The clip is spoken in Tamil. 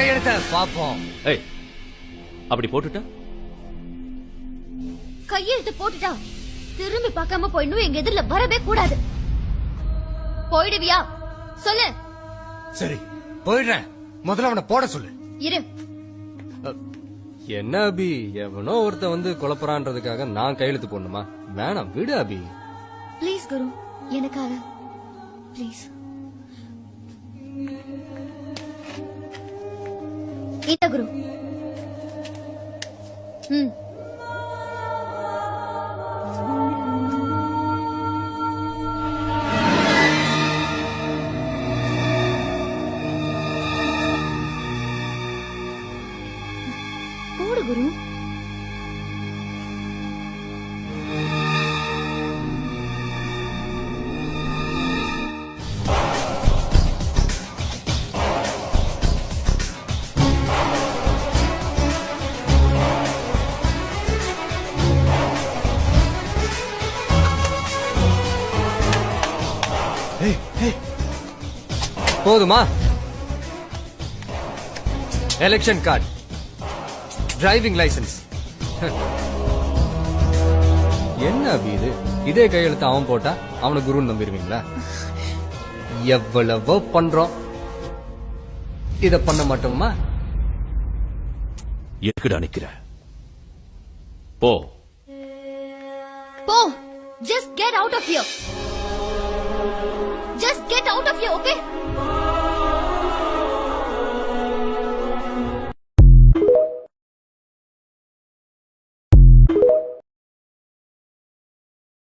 கையெழுத்த பாப்போம். ஏய், அப்படி போட்டுட்டா கையெழுத்து போட்டுட்டா திரும்பி பார்க்காம போயிடணும். எங்க எதிரில வரவே கூடாது. போயிடுவியா சொல்லு. சரி போயிடுறேன். முதல்ல அவனை போட சொல்லு. இரு. என்ன அபி, எவனோ ஒருத்த வந்து குழப்பறான்றதுக்காக நான் கையெழுத்து போடணுமா? வேணாம், விடு அபி. ப்ளீஸ் குரு, எனக்காக ப்ளீஸ். இந்த குரு. போடு குரு. போதுமா? Election card, driving licence. என்ன அபி இது? இதே கையெழுத்து அவன் போட்டா அவனை குருன்னு நம்பிடுவீங்களா? எவ்வளவோ பண்றோம், இத பண்ண மாட்டோமா? எதுக்குடா நிக்கிற? போ போ. Just get out of here. Just get out of here, okay?